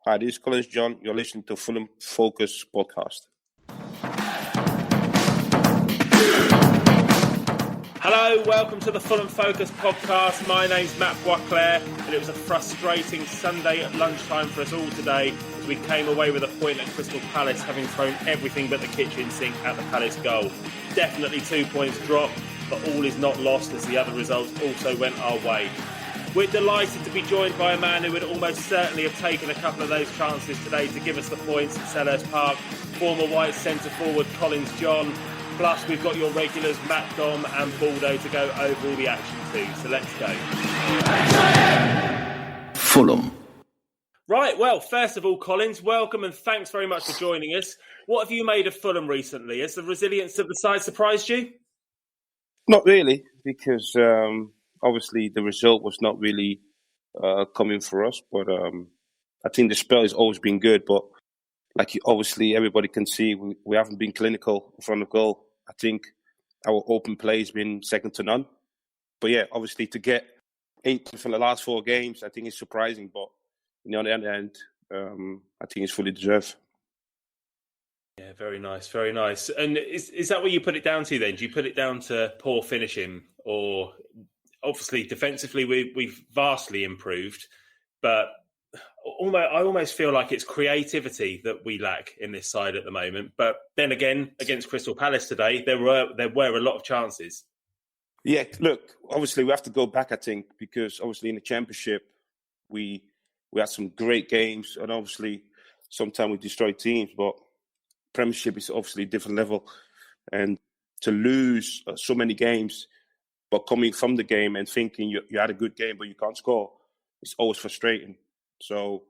Hi, this is Collins John. You're listening to Fulham Focus podcast. Hello, welcome to the Fulham Focus podcast. My name's Matt Boisclair, and it was a frustrating Sunday at lunchtime for us all today as we came away with a point at Crystal Palace, having thrown everything but the kitchen sink at the Palace goal. Definitely 2 points drop, but all is not lost as the other results also went our way. We're delighted to be joined by a man who would almost certainly have taken a couple of those chances today to give us the points at Selhurst Park, former White centre-forward Collins John. Plus, we've got your regulars, Matt, Domm and Baldo, to go over all the action too. So let's go. Fulham. Right, well, first of all, Collins, welcome and thanks very much for joining us. What have you made of Fulham recently? Has the resilience of the side surprised you? Not really, because obviously the result was not really coming for us. But I think the spell has always been good. But like obviously everybody can see, we haven't been clinical in front of goal. I think our open play has been second to none. But yeah, obviously to get 8 from the last 4 games, I think it's surprising. But on the other end, I think it's fully deserved. Yeah, very nice, very nice. And is that what you put it down to then? Do you put it down to poor finishing? Or obviously defensively we've vastly improved, but I almost feel like it's creativity that we lack in this side at the moment. But then again, against Crystal Palace today, there were a lot of chances. Yeah, look, obviously we have to go back, I think, because obviously in the Championship, we had some great games, and obviously sometimes we destroy teams, but Premiership is obviously a different level. And to lose so many games, but coming from the game and thinking you had a good game, but you can't score, it's always frustrating. So,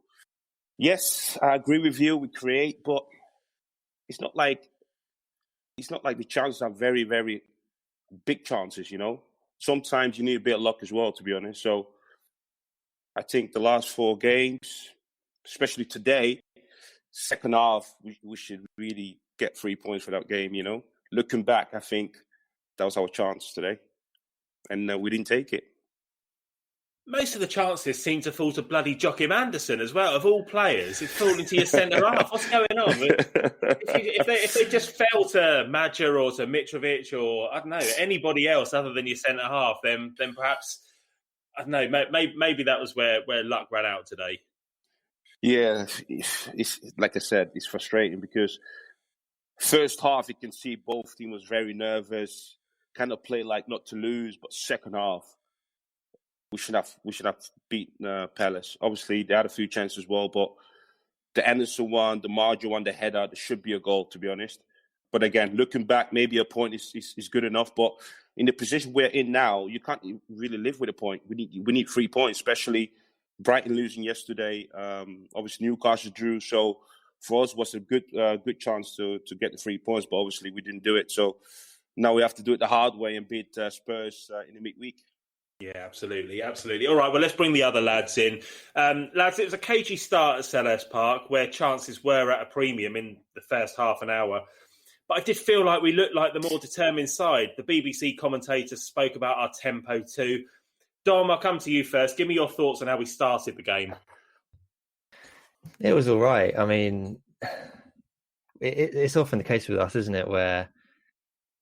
yes, I agree with you. We create, but it's not like the chances are very, very big chances. Sometimes you need a bit of luck as well, to be honest. So, I think the last 4 games, especially today, second half, we should really get 3 points for that game. Looking back, I think that was our chance today, and we didn't take it. Most of the chances seem to fall to bloody Joachim Andersen as well. Of all players, it's falling to your centre half. What's going on? If they just fell to Madger or to Mitrovic or, I don't know, anybody else other than your centre half, then perhaps, I don't know, maybe that was where luck ran out today. Yeah, it's like I said, it's frustrating because first half you can see both teams was very nervous, kind of played like not to lose, but second half, we should have beaten Palace. Obviously, they had a few chances as well, but the Anderson one, the Marjo one, the header, there should be a goal, to be honest. But again, looking back, maybe a point is good enough. But in the position we're in now, you can't really live with a point. We need 3 points, especially Brighton losing yesterday. Obviously, Newcastle drew. So for us, it was a good chance to get the 3 points. But obviously, we didn't do it. So now we have to do it the hard way and beat Spurs in the midweek. Yeah, absolutely. All right, well, let's bring the other lads in. Lads, it was a cagey start at Selhurst Park where chances were at a premium in the first half an hour. But I did feel like we looked like the more determined side. The BBC commentators spoke about our tempo too. Dom, I'll come to you first. Give me your thoughts on how we started the game. It was all right. I mean, it's often the case with us, isn't it, where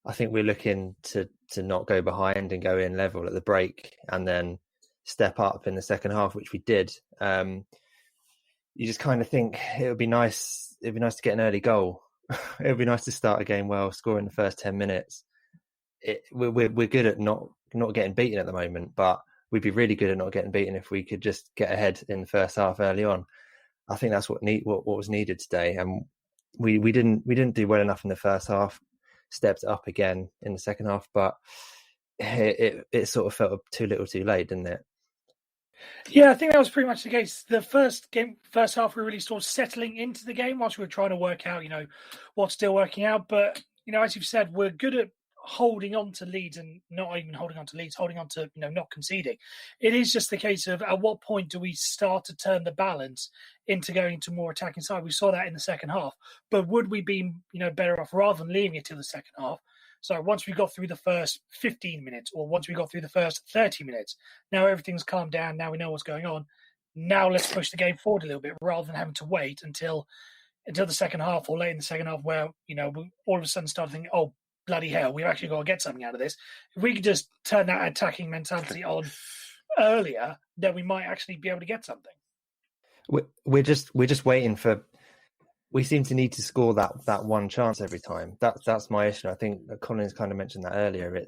I think we're looking to not go behind and go in level at the break and then step up in the second half, which we did. You just kind of think it would be nice. It'd be nice to get an early goal. It would be nice to start a game well, score in the first 10 minutes. We're good at not getting beaten at the moment, but we'd be really good at not getting beaten if we could just get ahead in the first half early on. I think that's what was needed today, and we didn't do well enough in the first half. Stepped up again in the second half, but it sort of felt too little too late, didn't it? Yeah, I think that was pretty much the case. The first half, we really sort of settling into the game whilst we were trying to work out, what's still working out. But, as you've said, we're good at holding on to leads and not even holding on to leads, holding on to, not conceding. It is just the case of at what point do we start to turn the balance into going to more attacking side? We saw that in the second half. But would we be, better off rather than leaving it till the second half? So once we got through the first 15 minutes or once we got through the first 30 minutes, now everything's calmed down. Now we know what's going on. now let's push the game forward a little bit rather than having to wait until the second half or late in the second half where, we all of a sudden start thinking, oh, bloody hell, we've actually got to get something out of this. If we could just turn that attacking mentality on earlier, then we might actually be able to get something. We're just waiting for. We seem to need to score that one chance every time. That's my issue. I think Collins kind of mentioned that earlier.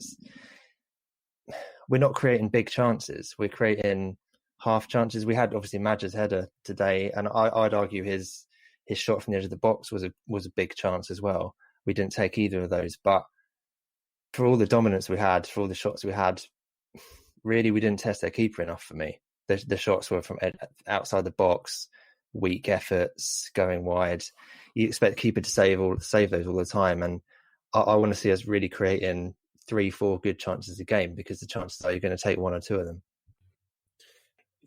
We're not creating big chances. We're creating half chances. We had obviously Madge's header today, and I'd argue his shot from the edge of the box was a big chance as well. We didn't take either of those, but for all the dominance we had, for all the shots we had, really we didn't test their keeper enough for me. The shots were from outside the box, weak efforts, going wide. You expect the keeper to save those all the time, and I want to see us really creating 3-4 good chances a game, because the chances are you're going to take one or two of them.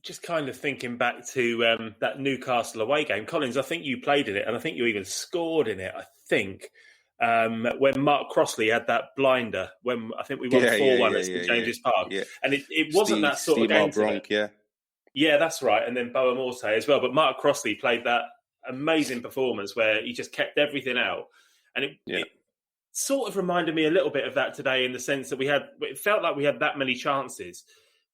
Just kind of thinking back to that Newcastle away game, Collins, I think you played in it, and I think you even scored in it, I think, when Mark Crossley had that blinder, when I think we won 4-1 at St James's Park. Yeah. And it wasn't that sort of game. Yeah, that's right. And then Boa Morte as well. But Mark Crossley played that amazing performance where he just kept everything out. And it sort of reminded me a little bit of that today, in the sense that it felt like we had that many chances,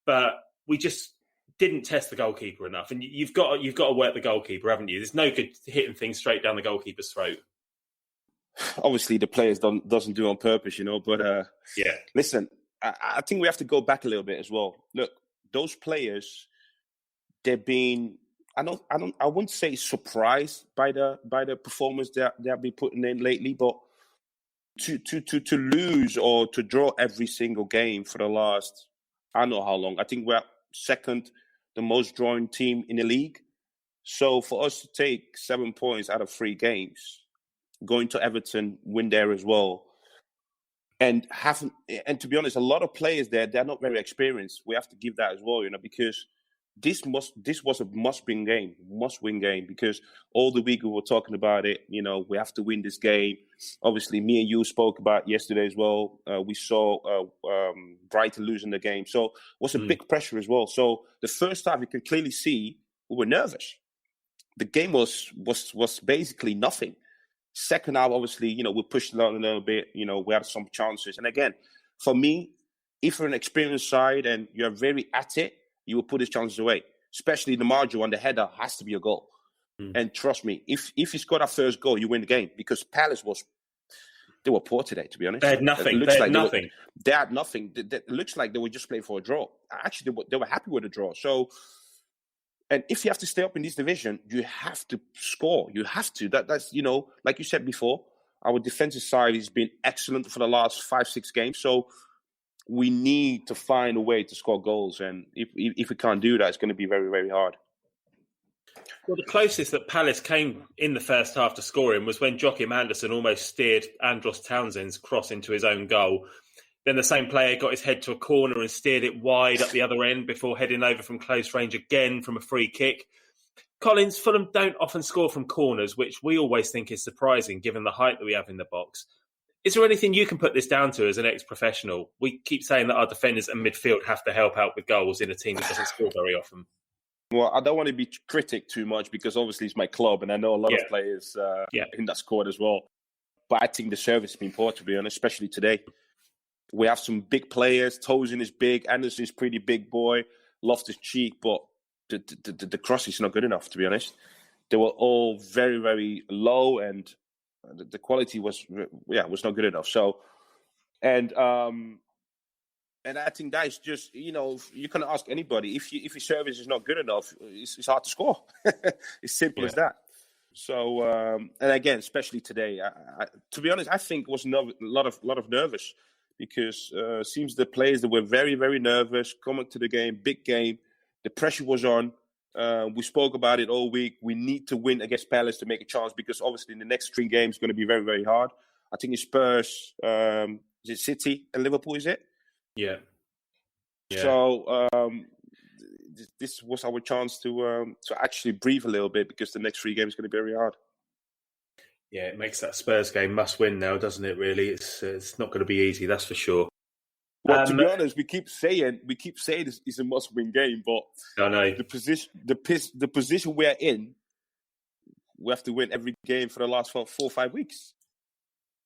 but we just didn't test the goalkeeper enough. And you've got to work the goalkeeper, haven't you? There's no good hitting things straight down the goalkeeper's throat. Obviously, the players doesn't do it on purpose, But listen, I think we have to go back a little bit as well. Look, those players, they've been, I wouldn't say surprised by the performance that they've been putting in lately, but to lose or to draw every single game for the last, I don't know how long. I think we're second, the most drawing team in the league. So for us to take 7 points out of 3 games, going to Everton, win there as well, and to be honest, a lot of players there, they're not very experienced. We have to give that as well, because this was a must-win game, because all the week we were talking about it. We have to win this game. Obviously, me and you spoke about yesterday as well. We saw Brighton losing the game, so it was a big pressure as well. So the first half, you can clearly see we were nervous. The game was basically nothing. Second half, obviously, we pushed it out a little bit. We had some chances, and again, for me, if you're an experienced side and you're very at it, you will put his chances away. Especially the margin on the header has to be a goal. And trust me, if he scored that first goal, you win the game. Because Palace they were poor today, to be honest. They had nothing. They had nothing. It looks like they were just playing for a draw. Actually, they were happy with a draw. So, and if you have to stay up in this division, you have to score. You have to. That's like you said before, our defensive side has been excellent for the last 5-6 games. So we need to find a way to score goals, and if we can't do that, it's going to be very, very hard. Well, the closest that Palace came in the first half to scoring was when Joachim Andersen almost steered Andros Townsend's cross into his own goal. Then the same player got his head to a corner and steered it wide up the other end before heading over from close range again from a free kick. Collins, Fulham don't often score from corners, which we always think is surprising given the height that we have in the box. Is there anything you can put this down to as an ex-professional? We keep saying that our defenders and midfield have to help out with goals in a team that doesn't score very often. Well, I don't want to be critic too much, because obviously it's my club and I know a lot of players in that squad as well. But I think the service has been poor, to be honest, especially today. We have some big players. Tosin is big. Anderson is pretty big boy. Loftus-Cheek, but the cross is not good enough, to be honest. They were all very, very low, and the quality was not good enough. So, and I think that is just, you can ask anybody, if your service is not good enough, it's hard to score. It's simple as that. So, and again, especially today, I, to be honest, I think it was a lot of nervous, because it seems the players that were very, very nervous coming to the game, big game. The pressure was on. We spoke about it all week. We need to win against Palace to make a chance, because obviously in the next 3 games it's going to be very, very hard. I think it's Spurs, is it City and Liverpool, is it? Yeah. So this was our chance to actually breathe a little bit, because the next 3 games are going to be very hard. Yeah, it makes that Spurs game must win now, doesn't it, really? It's not going to be easy, that's for sure. Well, to be honest, we keep saying it's a must-win game, but I know the position we're in, we have to win every game for the last 4 or 5 weeks.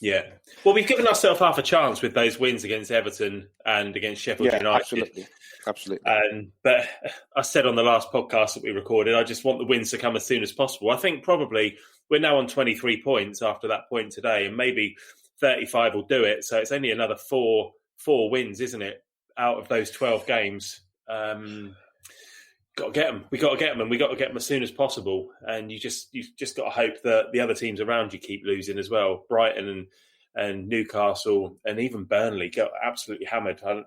Yeah. Well, we've given ourselves half a chance with those wins against Everton and against Sheffield United. Absolutely. But I said on the last podcast that we recorded, I just want the wins to come as soon as possible. I think probably we're now on 23 points after that point today, and maybe 35 will do it. So it's only another four wins, isn't it, out of those 12 games. Got to get them. We got to get them, and we got to get them as soon as possible. And you've just got to hope that the other teams around you keep losing as well. Brighton and Newcastle and even Burnley got absolutely hammered. I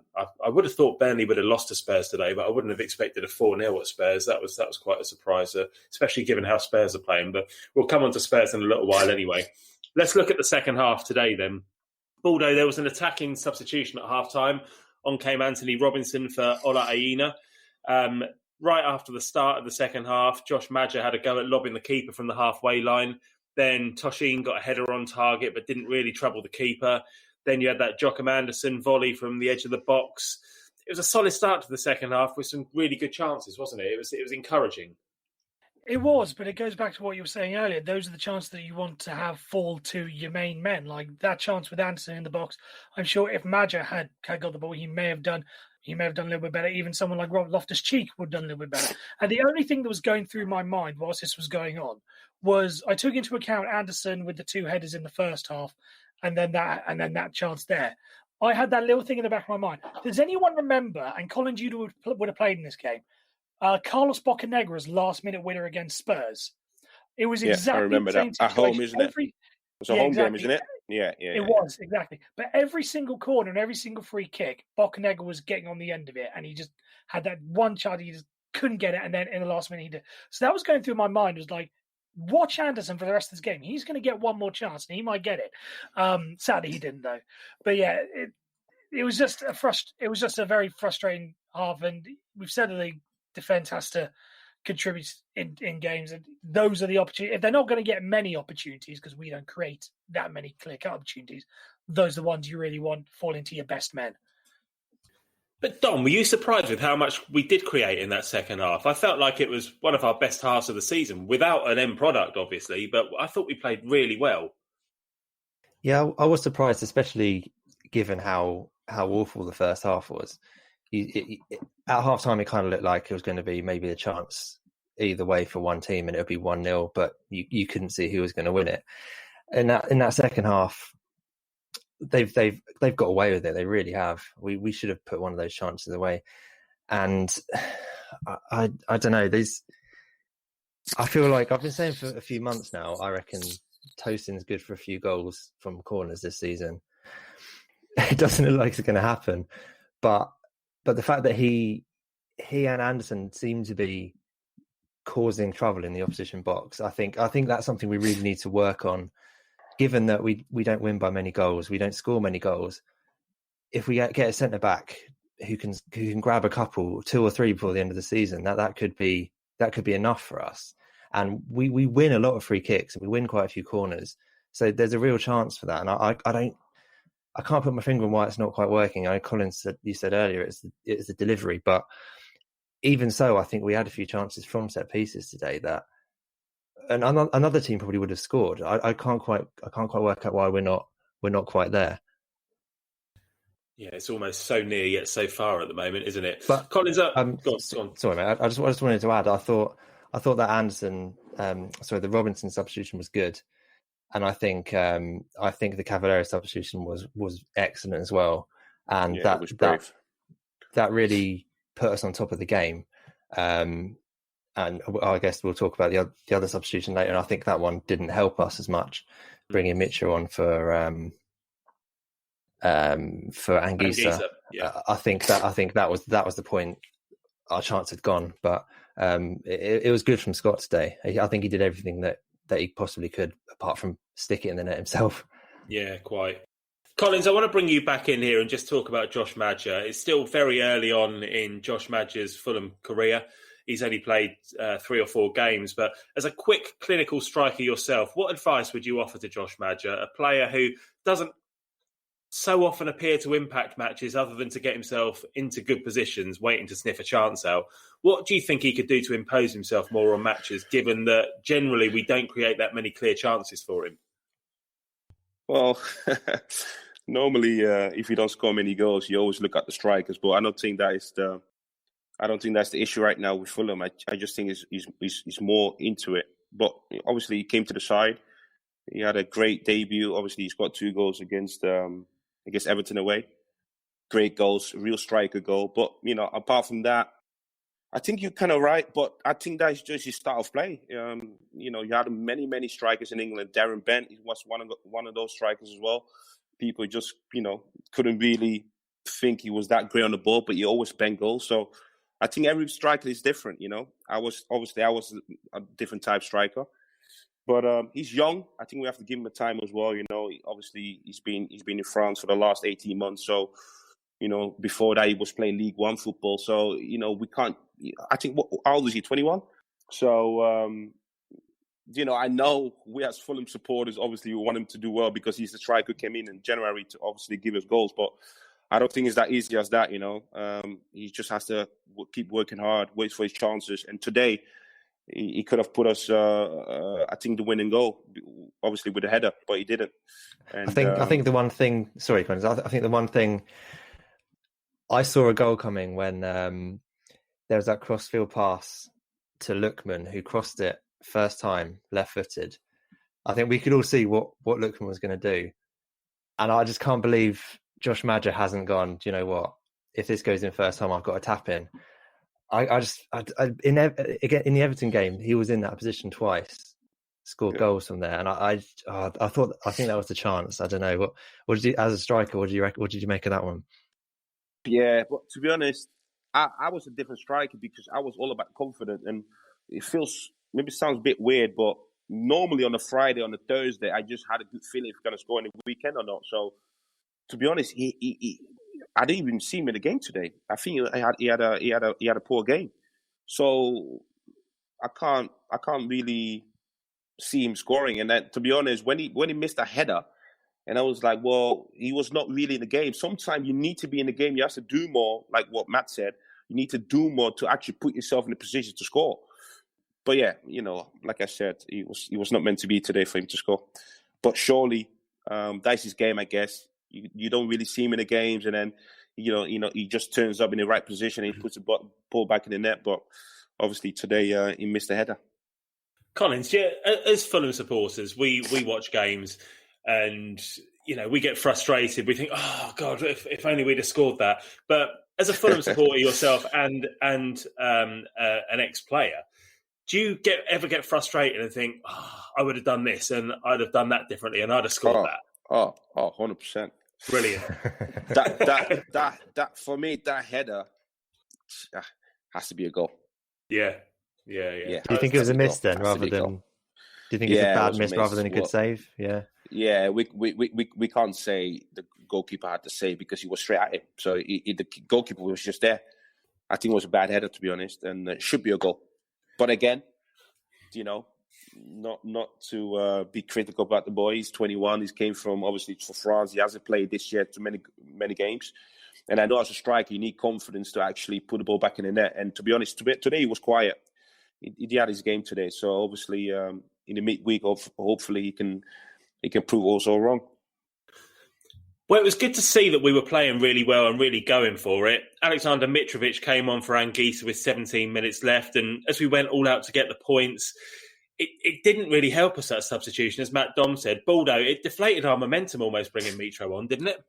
would have thought Burnley would have lost to Spurs today, but I wouldn't have expected a 4-0 at Spurs. That was quite a surprise, especially given how Spurs are playing. But we'll come on to Spurs in a little while anyway. Let's look at the second half today then. Baldo, there was an attacking substitution at half-time. On came Anthony Robinson for Ola Aina. Right after the start of the second half, Josh Maja had a go at lobbing the keeper from the halfway line. Then Toshin got a header on target, but didn't really trouble the keeper. Then you had that Joachim Andersen volley from the edge of the box. It was a solid start to the second half with some really good chances, wasn't it? It was encouraging. It was, but it goes back to what you were saying earlier. Those are the chances that you want to have fall to your main men. Like that chance with Anderson in the box. I'm sure if Maja had got the ball, he may have done a little bit better. Even someone like Rob Loftus-Cheek would have done a little bit better. And the only thing that was going through my mind whilst this was going on was I took into account Anderson with the 2 headers in the first half, and then that chance there. I had that little thing in the back of my mind. Does anyone remember? And Colin Judah would have played in this game. Carlos Boccanegra's last-minute winner against Spurs. It was exactly I remember the same that. At home, isn't it? It's a home game, isn't it? Yeah. It was, exactly. But every single corner and every single free kick, Boccanegra was getting on the end of it, and he just had that one shot, he just couldn't get it, and then in the last minute he did. So that was going through my mind. It was like, watch Anderson for the rest of this game. He's going to get one more chance, and he might get it. Sadly, he didn't, though. But yeah, it was just a very frustrating half, and we've said that the defence has to contribute in games, and those are the opportunities. If they're not going to get many opportunities, because we don't create that many clear-cut opportunities, those are the ones you really want fall into your best men. But Dom, were you surprised with how much we did create in that second half? I felt like it was one of our best halves of the season, without an end product, obviously, but I thought we played really well. Yeah, I was surprised, especially given how awful the first half was. At half-time, it kind of looked like it was going to be maybe a chance either way for one team, and it would be 1-0, but you couldn't see who was going to win it. In that second half, they've got away with it. They really have. We should have put one of those chances away. And I don't know. I feel like I've been saying for a few months now, I reckon Tosin's good for a few goals from corners this season. It doesn't look like it's going to happen. But the fact that he and Anderson seem to be causing trouble in the opposition box, I think that's something we really need to work on. Given that we don't win by many goals, we don't score many goals. If we get a centre back who can grab a couple, 2 or 3 before the end of the season, that could be enough for us. And we win a lot of free kicks and we win quite a few corners. So there's a real chance for that. And I can't put my finger on why it's not quite working. I know Colin you said earlier it's the delivery, but even so, I think we had a few chances from set pieces today that another team probably would have scored. I can't quite work out why we're not quite there. Yeah, it's almost so near yet so far at the moment, isn't it? But Colin's up. Go on. Sorry, mate. I just wanted to add. I thought that Anderson, the Robinson substitution was good, and I think the Cavallero substitution was excellent as well, and that really put us on top of the game. And I guess we'll talk about the other substitution later. And I think that one didn't help us as much, bringing Mitchell on for Anguissa. Yeah. I think that was the point. Our chance had gone, but it was good from Scott today. I think he did everything that he possibly could, apart from stick it in the net himself. Yeah, quite. Collins, I want to bring you back in here and just talk about Josh Maja. It's still very early on in Josh Maja's Fulham career. He's only played 3 or 4 games, but as a quick clinical striker yourself, what advice would you offer to Josh Maja, a player who doesn't so often appear to impact matches other than to get himself into good positions, waiting to sniff a chance out. What do you think he could do to impose himself more on matches, given that generally we don't create that many clear chances for him? Well, normally, if you don't score many goals, you always look at the strikers. But I don't think that's the issue right now with Fulham. I just think he's more into it. But obviously, he came to the side. He had a great debut. Obviously, he's got 2 goals against Everton away. Great goals, real striker goal. But apart from that, I think you're kind of right. But I think that's just his style of play. You had many strikers in England. Darren Bent was one of those strikers as well. People just couldn't really think he was that great on the ball, but he always bent goals. So I think every striker is different. I was a different type striker. But he's young. I think we have to give him a time as well. Obviously he's been in France for the last 18 months. So, before that he was playing League One football. So, we can't. I think how old is he? 21. So, I know we as Fulham supporters obviously we want him to do well because he's the striker who came in January to obviously give us goals. But I don't think it's that easy as that. He just has to keep working hard, wait for his chances. And today, he could have put us, I think, the winning goal, obviously with a header, but he didn't. And, I think the one thing. Sorry, Collins. I think the one thing I saw a goal coming when there was that crossfield pass to Lookman, who crossed it first time, left-footed. I think we could all see what Lookman was going to do, and I just can't believe Josh Maja hasn't gone. Do you know what? If this goes in first time, I've got to tap in. In the Everton game, he was in that position twice, scored goals from there, and I think that was the chance. I don't know what did you, as a striker, what did you make of that one? Yeah, but to be honest, I was a different striker because I was all about confidence, and it sounds a bit weird, but normally on a Friday, on a Thursday, I just had a good feeling if we're going to score in the weekend or not. So to be honest, I didn't even see him in the game today. I think he had a poor game, so I can't really see him scoring. And then, to be honest, when he missed a header, and I was like, well, he was not really in the game. Sometimes you need to be in the game. You have to do more, like what Matt said. You need to do more to actually put yourself in a position to score. But yeah, like I said, he was not meant to be today for him to score. But surely, that's his game, I guess. You don't really see him in the games, and then he just turns up in the right position and he puts the ball back in the net. But obviously today he missed the header. Collins, yeah, as Fulham supporters, we watch games and we get frustrated. We think, oh God, if only we'd have scored that. But as a Fulham supporter yourself and an ex-player, do you ever get frustrated and think, oh, I would have done this and I'd have done that differently and I'd have scored that? 100%. Brilliant. that for me, that header has to be a goal. Yeah. Do you think it was a miss then, rather than? Do you think it's a bad miss rather than a good save? Yeah. Yeah, we can't say the goalkeeper had to save because he was straight at him. So the goalkeeper was just there. I think it was a bad header, to be honest, and it should be a goal. But again, not to be critical about the boy. He's 21. He came from, obviously, for France. He hasn't played this year too many games. And I know as a striker, you need confidence to actually put the ball back in the net. And to be honest, today he was quiet. He had his game today. So obviously, in the midweek, hopefully he can prove also wrong. Well, it was good to see that we were playing really well and really going for it. Alexander Mitrovic came on for Anguissa with 17 minutes left. And as we went all out to get the points, it didn't really help us, that substitution. As Matt Domm said, Baldo, it deflated our momentum almost bringing Mitro on, didn't it?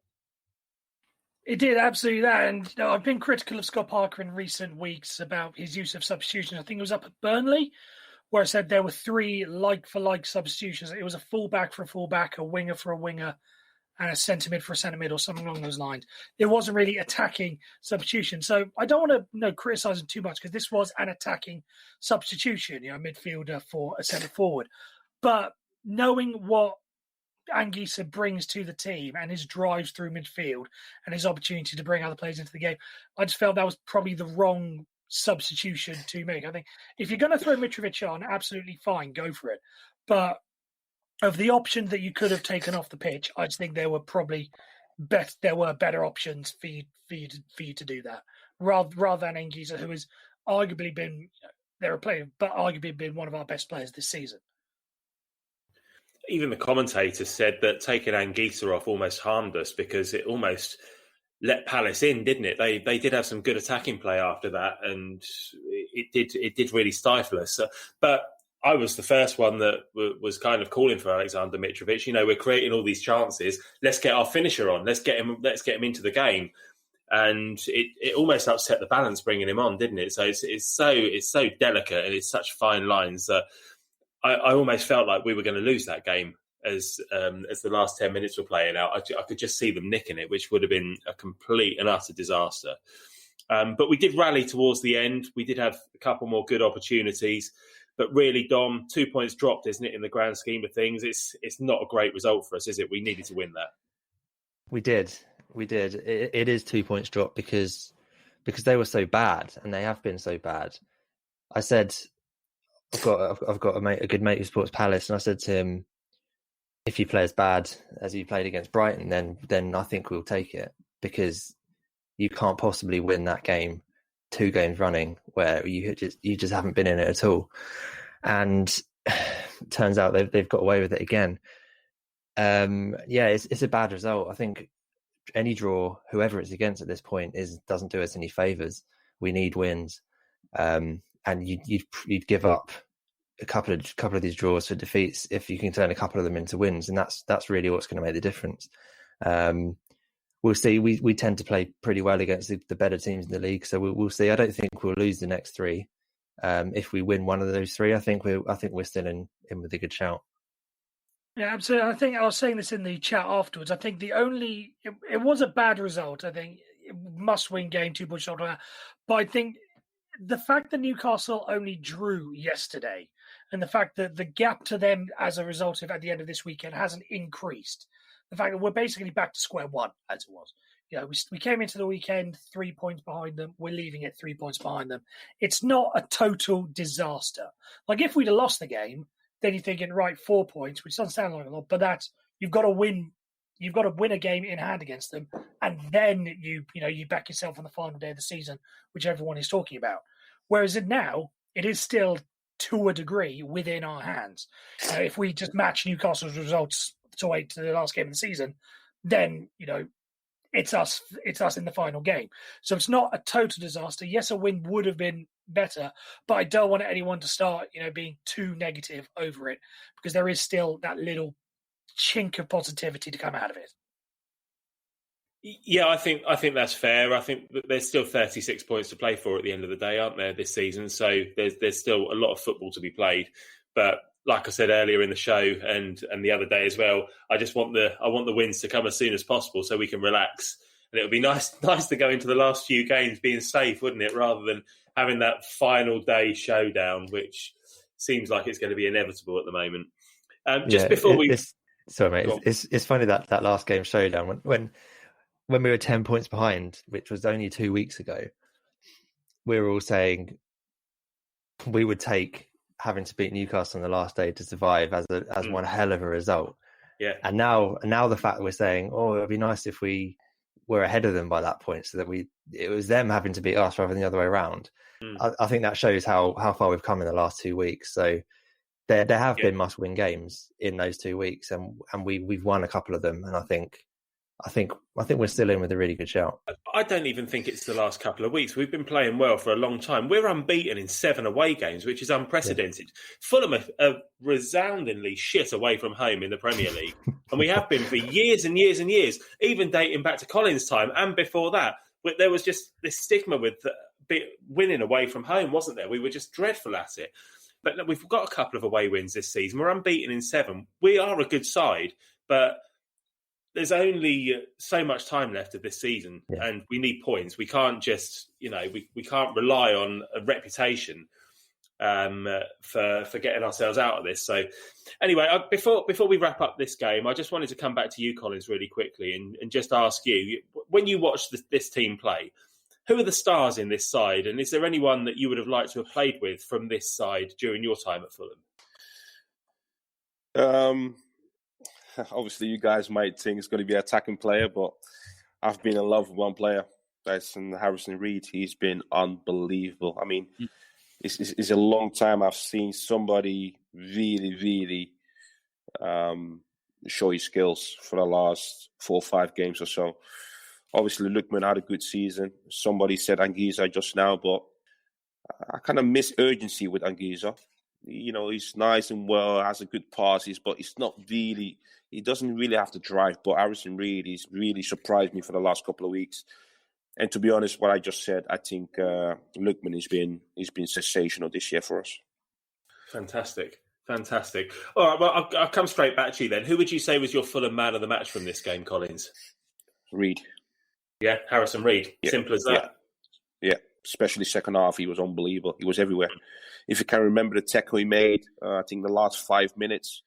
It did, absolutely that. And I've been critical of Scott Parker in recent weeks about his use of substitutions. I think it was up at Burnley, where I said there were 3 like-for-like substitutions. It was a fullback for a fullback, a winger for a winger, and a centre mid for a centre mid, or something along those lines. It wasn't really attacking substitution. So I don't want to criticise him too much because this was an attacking substitution, a midfielder for a centre forward. But knowing what Anguissa brings to the team and his drives through midfield and his opportunity to bring other players into the game, I just felt that was probably the wrong substitution to make. I think if you're going to throw Mitrovic on, absolutely fine, go for it. But of the options that you could have taken off the pitch, I just think there were probably there were better options for you to do that, rather than Anguissa, who has arguably been arguably been one of our best players this season. Even the commentators said that taking Anguissa off almost harmed us because it almost let Palace in, didn't it? They did have some good attacking play after that, and it did really stifle us. But I was the first one that was kind of calling for Alexander Mitrovic. We're creating all these chances. Let's get our finisher on. Let's get him into the game. And it almost upset the balance bringing him on, didn't it? So it's so delicate and it's such fine lines that I almost felt like we were going to lose that game as the last 10 minutes were playing out. I could just see them nicking it, which would have been a complete and utter disaster. But we did rally towards the end. We did have a couple more good opportunities. But really, Dom, 2 points dropped, isn't it, in the grand scheme of things? It's not a great result for us, is it? We needed to win that. We did. It is 2 points dropped because they were so bad, and they have been so bad. I said, I've got a good mate who supports Palace, and I said to him, if you play as bad as you played against Brighton, then I think we'll take it, because you can't possibly win that game 2 games running where you just haven't been in it at all. And turns out they've got away with it again. It's a bad result. I think any draw, whoever it's against at this point, doesn't do us any favours. We need wins, and you'd give up a couple of these draws for defeats if you can turn a couple of them into wins, and that's really what's going to make the difference. We'll see. We tend to play pretty well against the better teams in the league, so we'll see. I don't think we'll lose the next 3. If we win one of those 3, I think we're still in with a good shout. Yeah, absolutely. I think I was saying this in the chat afterwards. I think it was a bad result. I think must-win game, 2 points short of that. But I think the fact that Newcastle only drew yesterday, and the fact that the gap to them as a result of at the end of this weekend hasn't increased, the fact that we're basically back to square one as it was. We came into the weekend 3 points behind them. We're leaving it 3 points behind them. It's not a total disaster. Like if we'd have lost the game, then you're thinking, right, 4 points, which doesn't sound like a lot, but that's you've got to win. You've got to win a game in hand against them, and then you back yourself on the final day of the season, which everyone is talking about. Whereas now, it is still to a degree within our hands. If we just match Newcastle's results to the last game of the season, then it's us in the final game. So it's not a total disaster. Yes, a win would have been better, but I don't want anyone to start being too negative over it, because there is still that little chink of positivity to come out of it. Yeah, I think that's fair. I think that there's still 36 points to play for at the end of the day, aren't there, this season? So there's still a lot of football to be played. But like I said earlier in the show and the other day as well, I want the wins to come as soon as possible so we can relax. And it would be nice to go into the last few games being safe, wouldn't it, rather than having that final day showdown, which seems like it's going to be inevitable at the moment. Sorry, mate. It's funny that last game showdown when we were 10 points behind, which was only 2 weeks ago. We were all saying we would take having to beat Newcastle on the last day to survive as one hell of a result. Yeah. And now the fact that we're saying, it'd be nice if we were ahead of them by that point, so that it was them having to beat us rather than the other way around. I think that shows how far we've come in the last 2 weeks. So there have been must-win games in those 2 weeks, and we've won a couple of them. And I think we're still in with a really good shout. I don't even think it's the last couple of weeks. We've been playing well for a long time. We're unbeaten in 7 away games, which is unprecedented. Yeah. Fulham are resoundingly shit away from home in the Premier League. And we have been for years and years and years, even dating back to Collins' time and before that. There was just this stigma with winning away from home, wasn't there? We were just dreadful at it. But we've got a couple of away wins this season. We're unbeaten in 7. We are a good side, but there's only so much time left of this season, and we need points. We can't just, we can't rely on a reputation for getting ourselves out of this. So anyway, before we wrap up this game, I just wanted to come back to you, Collins, really quickly and just ask you, when you watch this team play, who are the stars in this side? And is there anyone that you would have liked to have played with from this side during your time at Fulham? obviously you guys might think it's going to be an attacking player, but I've been in love with one player. That's Harrison Reed. He's been unbelievable. I mean, it's a long time I've seen somebody really, really show his skills for the last 4 or 5 games or so. Obviously, Lookman had a good season. Somebody said Anguissa just now, but I kind of miss urgency with Anguissa. You know, he's nice and well, has a good passes, but it's not really. He doesn't really have to drive. But Harrison Reed, he's really surprised me for the last couple of weeks. And to be honest, what I just said, I think Lookman has been sensational this year for us. Fantastic. All right, well, I'll come straight back to you then. Who would you say was your Fulham man of the match from this game, Collins? Reed. Yeah, Harrison Reed. Yeah. Simple as that. Yeah, especially second half, he was unbelievable. He was everywhere. If you can remember the tackle he made, I think the last 5 minutes,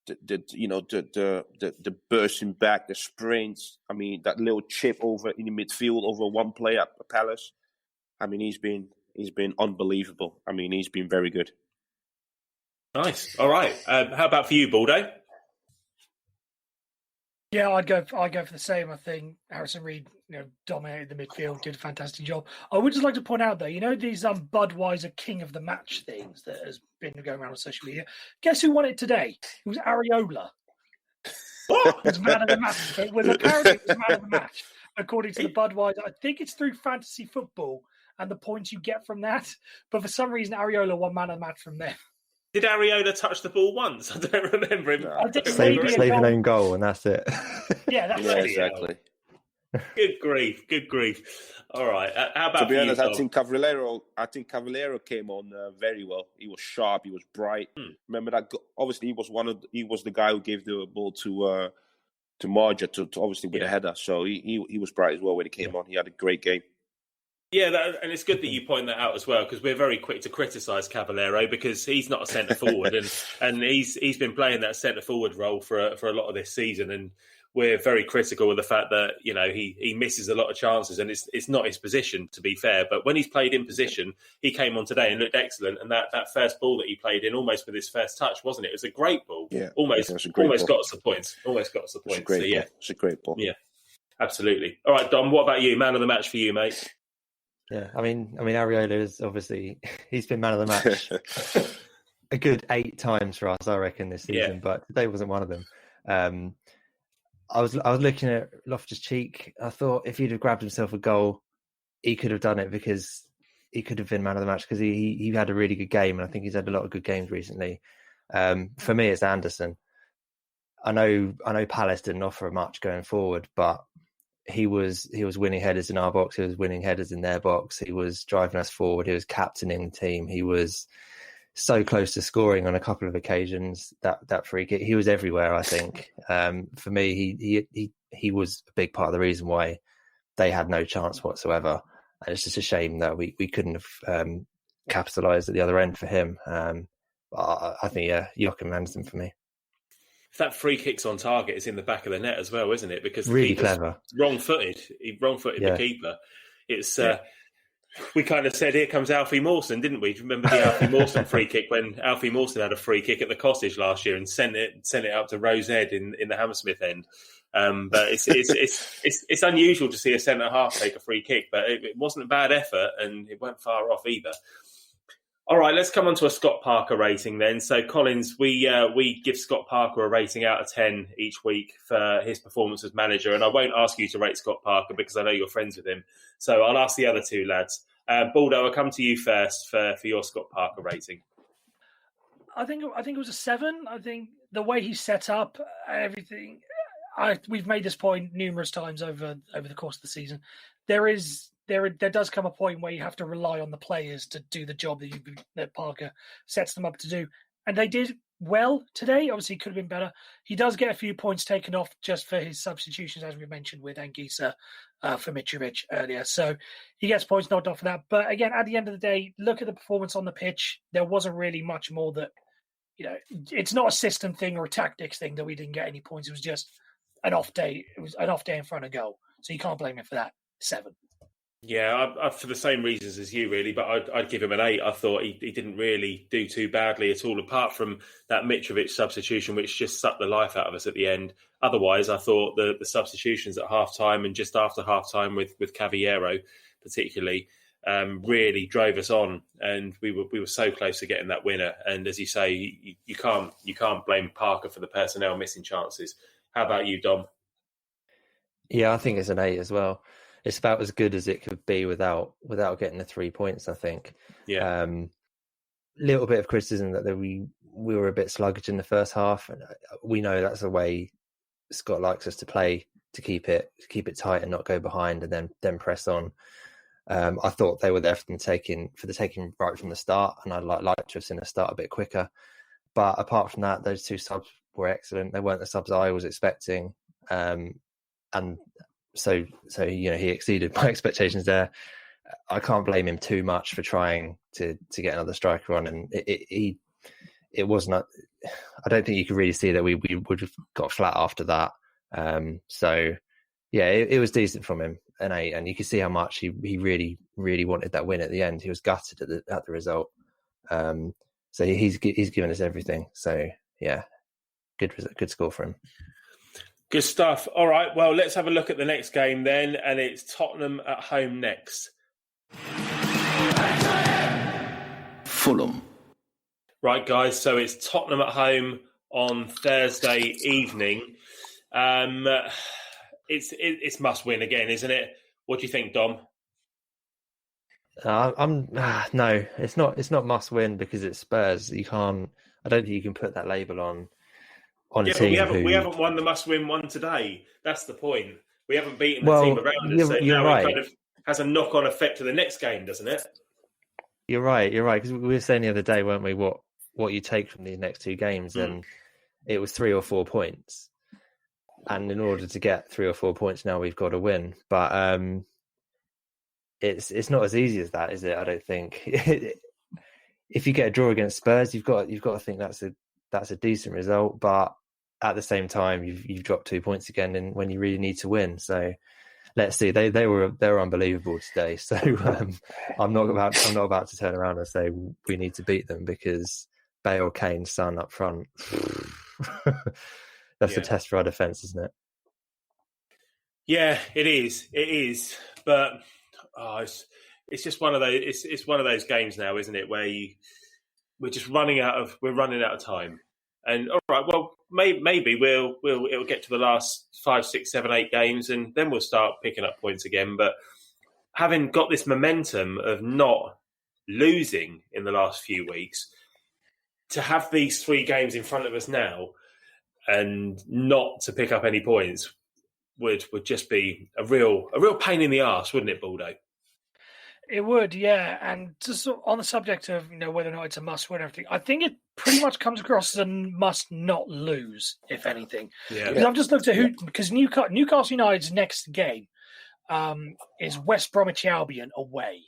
the bursting back, the sprints. I mean, that little chip over in the midfield over one player at Palace. I mean, he's been unbelievable. I mean, he's been very good. Nice. All right. How about for you, Baldo? Yeah, I'd go for the same. I think Harrison Reed, dominated the midfield, did a fantastic job. I would just like to point out, though, these Budweiser King of the Match things that has been going around on social media. Guess who won it today? It was Areola. What? It was man of the match. Apparently it was man of the match, according to the Budweiser. I think it's through fantasy football and the points you get from that. But for some reason, Areola won man of the match from them. Did Areola touch the ball once? I don't remember him. Save an own goal, and that's it. Yeah, that's it. Exactly. Good grief. All right. How about to be honest, you, I think Cavallero came on very well. He was sharp. He was bright. Remember that? Obviously, he was the guy who gave the ball to Marja to obviously with a header. So he was bright as well when he came on. He had a great game. Yeah, and it's good that you point that out as well, because we're very quick to criticise Cavallero because he's not a centre forward, and he's been playing that centre forward role for a lot of this season, and we're very critical of the fact that he misses a lot of chances, and it's not his position, to be fair. But when he's played in position, he came on today and looked excellent, and that first ball that he played in, almost with his first touch, wasn't it? It was a great ball. Yeah, almost got us the points. It's a great ball. Yeah, absolutely. All right, Dom, what about you? Man of the match for you, mate. Yeah, I mean, Areola is obviously he's been man of the match a good 8 times for us, I reckon, this season. But today wasn't one of them. I was looking at Loftus-Cheek. I thought if he'd have grabbed himself a goal, he could have done it because he could have been man of the match because he had a really good game, and I think he's had a lot of good games recently. For me, it's Anderson. I know Palace didn't offer much going forward, but he was winning headers in our box. He was winning headers in their box. He was driving us forward. He was captaining the team. He was so close to scoring on a couple of occasions. That free kick, he was everywhere. I think for me, he was a big part of the reason why they had no chance whatsoever. And it's just a shame that we couldn't have capitalised at the other end for him. I think Joachim Andersen for me. That free kick's on target is in the back of the net as well, isn't it? Because the really clever, wrong-footed. He wrong-footed the keeper. It's we kind of said, "Here comes Alfie Mawson," didn't we? Do you remember the Alfie Mawson free kick when Alfie Mawson had a free kick at the Cottage last year and sent it up to Rose Head in the Hammersmith end? But it's unusual to see a centre half take a free kick, but it wasn't a bad effort and it went far off either. All right, let's come on to a Scott Parker rating then. So, Collins, we give Scott Parker a rating out of 10 each week for his performance as manager. And I won't ask you to rate Scott Parker because I know you're friends with him. So I'll ask the other two lads. Baldo, I'll come to you first for your Scott Parker rating. I think it was a 7. I think the way he's set up, everything. We've made this point numerous times over the course of the season. There does come a point where you have to rely on the players to do the job that Parker sets them up to do. And they did well today. Obviously, it could have been better. He does get a few points taken off just for his substitutions, as we mentioned, with Anguissa for Mitrovic earlier. So he gets points knocked off for that. But again, at the end of the day, look at the performance on the pitch. There wasn't really much more that, it's not a system thing or a tactics thing that we didn't get any points. It was just an off day. It was an off day in front of goal. So you can't blame him for that. 7. Yeah, for the same reasons as you, really, but I'd give him an 8. I thought he didn't really do too badly at all, apart from that Mitrovic substitution, which just sucked the life out of us at the end. Otherwise, I thought the substitutions at half-time and just after half-time with Cavallero, particularly, really drove us on, and we were so close to getting that winner. And as you say, you can't blame Parker for the personnel missing chances. How about you, Dom? Yeah, I think it's an 8 as well. It's about as good as it could be without getting the 3 points, I think. Yeah. Little bit of criticism that we were a bit sluggish in the first half. And we know that's the way Scott likes us to play, to keep it tight and not go behind and then press on. I thought they were there for the taking right from the start, and I'd like to have seen us start a bit quicker. But apart from that, those 2 subs were excellent. They weren't the subs I was expecting. And so he exceeded my expectations there. I can't blame him too much for trying to get another striker on, and it wasn't. I don't think you could really see that we would have got flat after that. So yeah, it was decent from him, an 8, and you could see how much he really really wanted that win at the end. He was gutted at the result. So he's given us everything. So yeah, good score for him. Good stuff. All right, well, let's have a look at the next game then, and it's Tottenham at home next. Fulham. Right, guys, so it's Tottenham at home on Thursday evening. It's must win again, isn't it? What do you think, Dom? No, it's not. It's not must win because it's Spurs. I don't think you can put that label on a team. We haven't won the must win one today. That's the point. We haven't beaten the team around us. So now right. It kind of has a knock on effect to the next game, doesn't it? You're right. Because we were saying the other day, weren't we? What you take from these next 2 games, and it was 3 or 4 points. And in order to get 3 or 4 points, now we've got to win. But it's not as easy as that, is it? I don't think. If you get a draw against Spurs, you've got to think that's a decent result. But at the same time, you've dropped 2 points again, and when you really need to win. So let's see. They were unbelievable today. So I'm not about to turn around and say we need to beat them because Bale, Kane, Son up front. That's a test for our defence, isn't it? Yeah, it is. It is. But it's just one of those. It's one of those games now, isn't it? Where we're running out of time. And all right, well, maybe it'll get to the last 5, 6, 7, 8 games, and then we'll start picking up points again. But having got this momentum of not losing in the last few weeks, to have these 3 games in front of us now and not to pick up any points would just be a real pain in the arse, wouldn't it, Baldo? It would, yeah. And just on the subject of whether or not it's a must win or everything, I think it pretty much comes across as a must not lose, if anything. Yeah. Because I've just looked at because Newcastle United's next game is West Bromwich Albion away.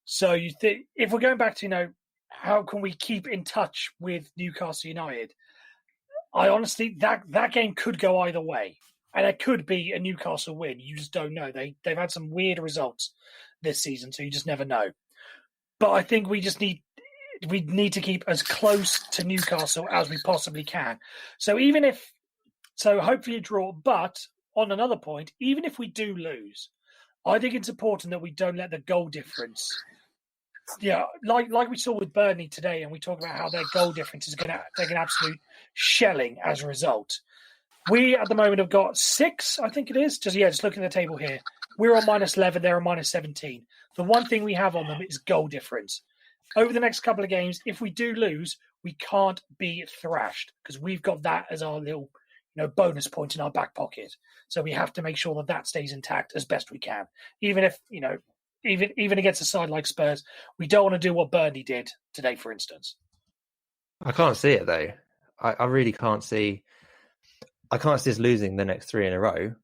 So you think if we're going back to how can we keep in touch with Newcastle United? I honestly that game could go either way, and it could be a Newcastle win. You just don't know. They've had some weird results this season, so you just never know. But I think we need to keep as close to Newcastle as we possibly can. So hopefully a draw. But on another point, even if we do lose, I think it's important that we don't let the goal difference. Yeah, like we saw with Burnley today, and we talk about how their goal difference is going to take an absolute shelling as a result. We at the moment have got 6, I think it is. Just looking at the table here, we're on -11, they're on -17. The one thing we have on them is goal difference. Over the next couple of games, if we do lose, we can't be thrashed because we've got that as our little bonus point in our back pocket. So we have to make sure that stays intact as best we can, even if even against a side like Spurs, we don't want to do what Burnley did today, for instance. I can't see it though. I really can't see. I can't see us losing the next 3 in a row.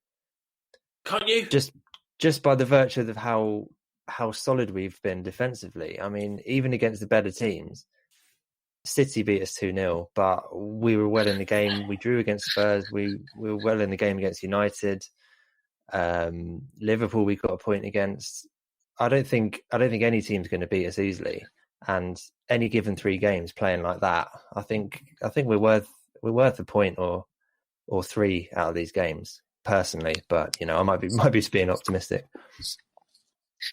Can't you? Just by the virtue of how solid we've been defensively. I mean, even against the better teams, City beat us 2-0, but we were well in the game. We drew against Spurs. We were well in the game against United. Liverpool, we got a point against. I don't think any team's going to beat us easily. And any given 3 games playing like that, I think we're worth a point or 3 out of these games personally. But I might be just being optimistic.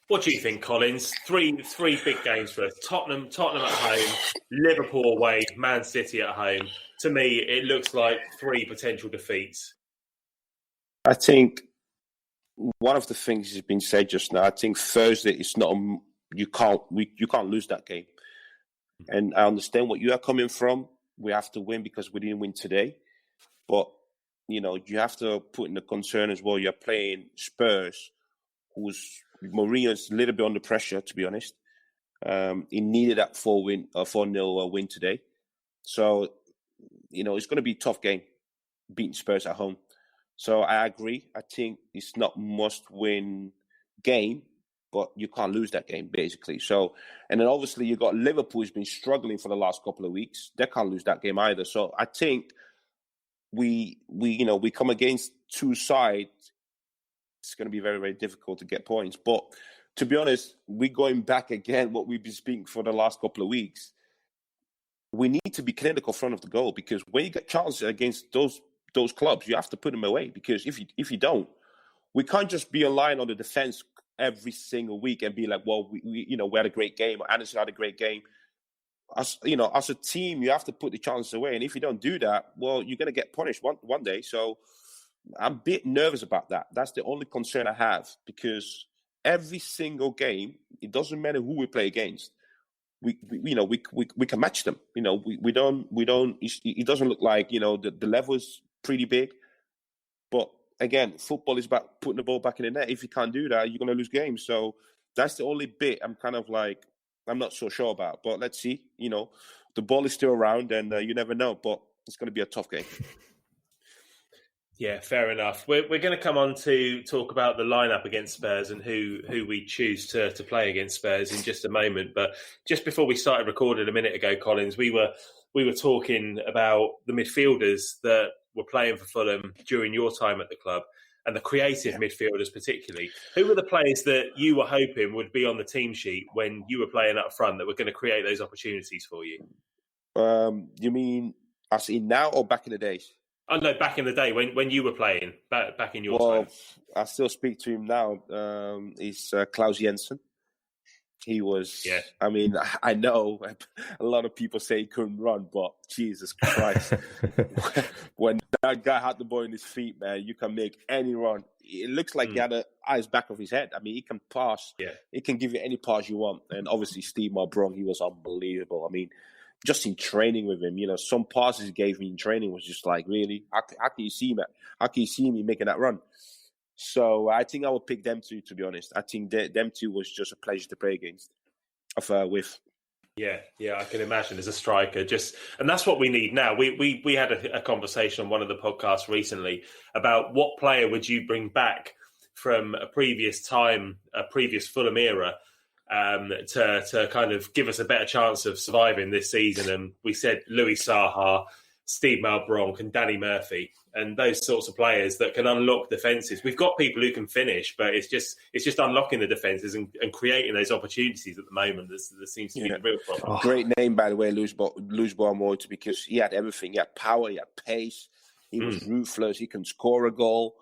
What do you think, Collins? Three big games for us. Tottenham at home, Liverpool away, Man City at home. To me, it looks like 3 potential defeats. I think one of the things has been said just now. I think Thursday is not. You can't lose that game. And I understand what you are coming from. We have to win because we didn't win today. But you have to put in the concern as well. You're playing Spurs, who's Mourinho's a little bit under pressure, to be honest. He needed that 4-0 win today. So, it's going to be a tough game, beating Spurs at home. So I agree. I think it's not must-win game, but you can't lose that game, basically. So, and then obviously you've got Liverpool who's been struggling for the last couple of weeks. They can't lose that game either. So I think we come against 2 sides. It's going to be very, very difficult to get points. But to be honest, we're going back again what we've been speaking for the last couple of weeks. We need to be clinical front of the goal, because when you get chances against those clubs, you have to put them away. Because if you don't, we can't just be relying on the defense every single week and be like, well, we had a great game, or Anderson had a great game. As a team, you have to put the chances away. And if you don't do that, well, you're going to get punished one day. So I'm a bit nervous about that. That's the only concern I have, because every single game, it doesn't matter who we play against. We can match them. We don't. It doesn't look like the level is pretty big, but again, football is about putting the ball back in the net. If you can't do that, you're going to lose games. So that's the only bit I'm kind of like I'm not so sure about. But let's see. The ball is still around, and you never know. But it's going to be a tough game. Yeah, fair enough. We're going to come on to talk about the lineup against Spurs and who we choose to play against Spurs in just a moment. But just before we started recording a minute ago, Collins, we were talking about the midfielders that were playing for Fulham during your time at the club, and the creative midfielders particularly. Who were the players that you were hoping would be on the team sheet when you were playing up front that were going to create those opportunities for you? You mean as in now or back in the days? Oh, no, back in the day when you were playing, back in your time. I still speak to him now. He's Klaus Jensen. He was, I mean, I know a lot of people say he couldn't run, but Jesus Christ. When that guy had the ball in his feet, man, you can make any run. It looks like he had the eyes back of his head. I mean, he can pass. Yeah. He can give you any pass you want. And obviously, Steve Malbron, he was unbelievable. I mean, just in training with him, some passes he gave me in training was just like, really? How can you see me? How can you see me making that run? So I think I would pick them two, to be honest. I think them two was just a pleasure to play with. Yeah, I can imagine as a striker. And that's what we need now. We had a conversation on one of the podcasts recently about what player would you bring back from a previous time, a previous Fulham era, to kind of give us a better chance of surviving this season. And we said Louis Saha, Steve Malbronk and Danny Murphy, and those sorts of players that can unlock defences. We've got people who can finish, but it's just unlocking the defences and creating those opportunities at the moment. There seems to be the real problem. Great name, by the way, Luis Boamorte, because he had everything. He had power, he had pace, he was ruthless, he can score a goal.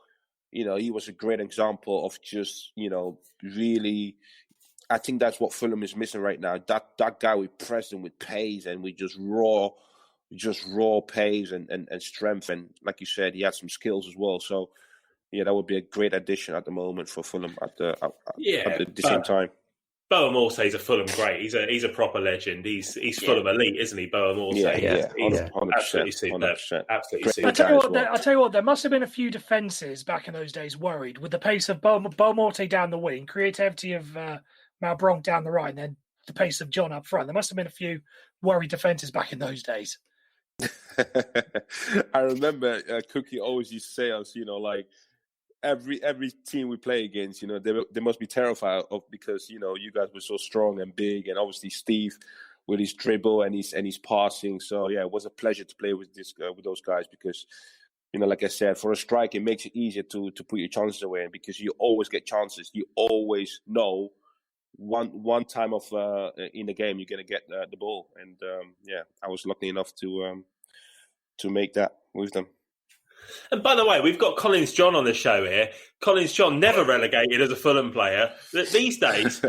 He was a great example of just, really... I think that's what Fulham is missing right now. That guy, we press him with pace, and we just raw pace and strength. And like you said, he had some skills as well. So, that would be a great addition at the moment for Fulham at the same time. Boamorte is a Fulham great. He's a proper legend. He's Fulham elite, isn't he, Boamorte? Yeah, 100%. Absolutely superb. 100%. Absolutely superb. I'll tell you what, there must have been a few defences back in those days worried with the pace of Boamorte down the wing, creativity of Malbronk down the right, and then the pace of John up front. There must have been a few worried defences back in those days. I remember Cookie always used to say us, like every team we play against, they must be terrified of, because you guys were so strong and big, and obviously Steve with his dribble and his passing. So it was a pleasure to play with with those guys, because like I said, for a strike it makes it easier to put your chances away, and because you always get chances, you always know one time of in the game you're going to get the ball, and I was lucky enough to make that with them. And by the way, we've got Collins John on the show here. Collins John never relegated as a Fulham player. These days,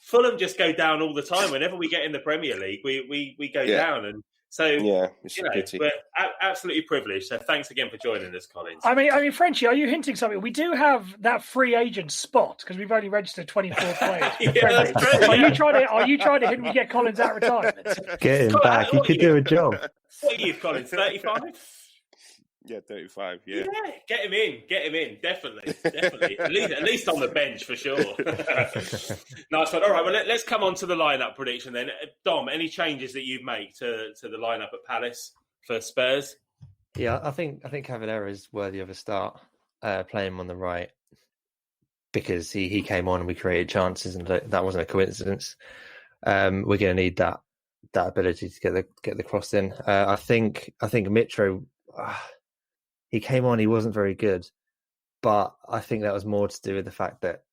Fulham just go down all the time. Whenever we get in the Premier League, we go down, and so it's a pity. We're absolutely privileged. So thanks again for joining us, Collins. I mean, Frenchie, are you hinting something? We do have that free agent spot because we've only registered 24 players. That's true. Are you trying to hint we get Collins out of retirement? Get him back. He could do a job. What are you, Collins? 35? Yeah, 35. Yeah, get him in. Definitely. At least on the bench for sure. Nice one. All right, well let's come on to the lineup prediction then. Dom, any changes that you'd make to the lineup at Palace for Spurs? Yeah, I think Cavallera is worthy of a start. Playing him on the right because he came on and we created chances, and that wasn't a coincidence. We're going to need that ability to get the cross in. I think Mitro. He came on, he wasn't very good, but I think that was more to do with the fact that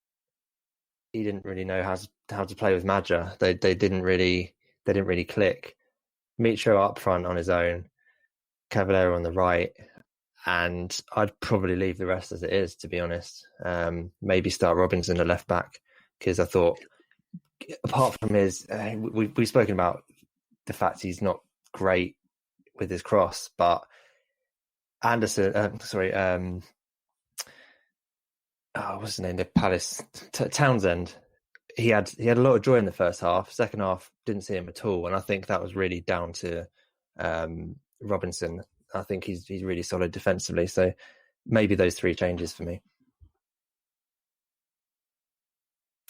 he didn't really know how to play with Madja. They didn't really click. Mitro up front on his own, Cavallera on the right, and I'd probably leave the rest as it is, to be honest. Maybe start Robinson at left back, because I thought, apart from his, we've spoken about the fact he's not great with his cross, but what's his name? The Palace Townsend. He had a lot of joy in the first half. Second half, didn't see him at all, and I think that was really down to Robinson. I think he's really solid defensively. So maybe those three changes for me.